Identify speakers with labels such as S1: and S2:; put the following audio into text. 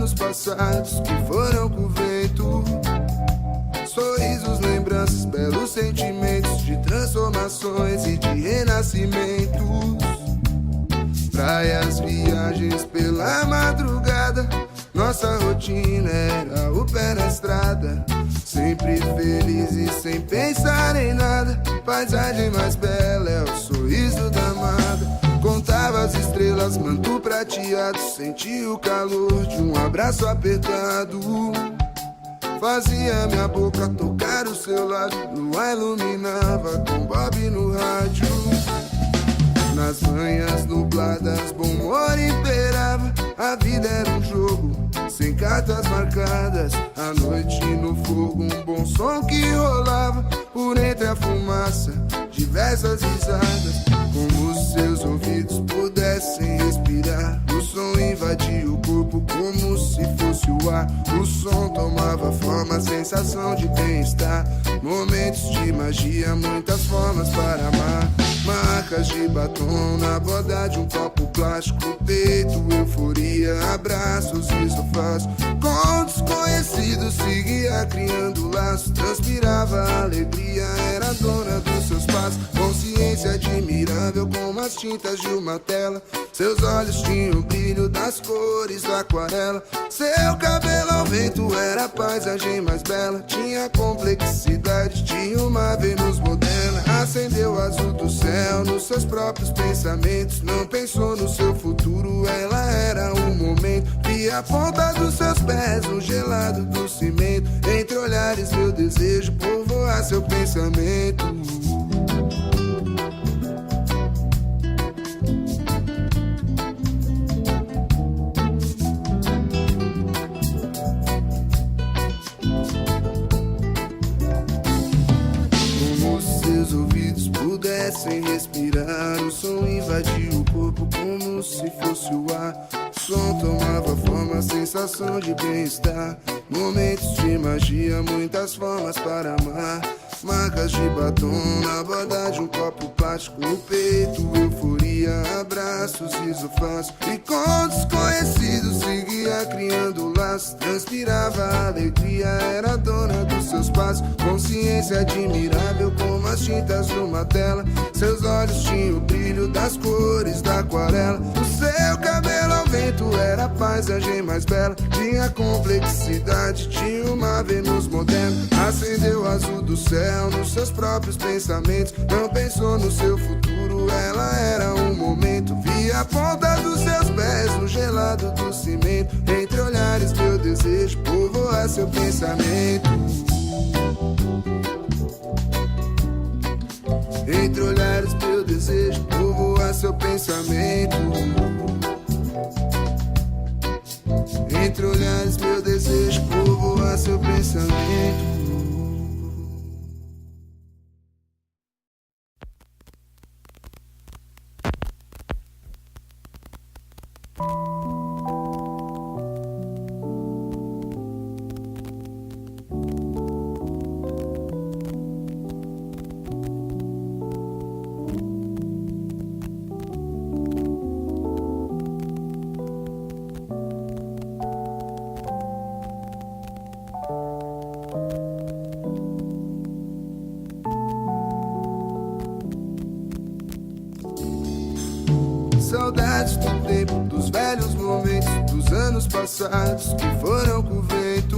S1: anos passados que foram com o vento. Sorrisos, lembranças, belos sentimentos de transformações e de renascimentos. Praias, viagens pela madrugada, nossa rotina era o pé na estrada. Sempre feliz e sem pensar em nada. Paisagem mais bela é o sorriso da amada. Contava as estrelas, manto prateado. Senti o calor de um abraço apertado. Fazia minha boca tocar o seu lábio. Lua iluminava com Bob no rádio. Nas manhãs nubladas, bom humor imperava. A vida era um jogo, sem cartas marcadas. À noite no fogo, um bom som que rolava. Por entre a fumaça, diversas risadas. Como se seus ouvidos pudessem respirar. O som invadia o corpo como se fosse o ar. O som tomava forma, sensação de bem-estar. Momentos de magia, muitas formas para amar. Marcas de batom na borda de um copo plástico. Peito, euforia, abraços e sofás. Com desconhecidos seguia criando laços. Transpirava alegria, era dona dos seus passos. Consciência admirável como as tintas de uma tela. Seus olhos tinham o brilho das cores da aquarela. Seu cabelo ao vento era a paisagem mais bela. Tinha complexidade, tinha uma Vênus moderna. Acendeu o azul do céu nos seus próprios pensamentos. Não pensou no seu futuro, ela era o momento. Via a ponta dos seus pés no gelado do cimento. Entre olhares meu desejo povoar seu pensamento. Sem respirar, o som invadia o corpo como se fosse o ar. O som tomava forma, sensação de bem-estar. Momentos de magia, muitas formas para amar. Marcas de batom na borda de um copo plástico. No peito, euforia, abraços, riso fácil. E com desconhecidos seguia criando laços. Transpirava alegria, era dona dos seus passos. Consciência admirável como as tintas de uma tela. Seus olhos tinham o brilho das cores da aquarela. O seu cabelo ao vento era a paisagem mais bela. Tinha complexidade, tinha uma Vênus moderna. Acendeu o azul do céu nos seus próprios pensamentos. Não pensou no seu futuro, ela era um momento. Via a ponta dos seus pés no gelado do cimento. Entre olhares meu desejo povoar seu pensamento. Entre olhares meu desejo povoar seu pensamento. Entre olhares meu desejo povoar seu pensamento. Saudades do tempo, dos velhos momentos, dos anos passados que foram com o vento.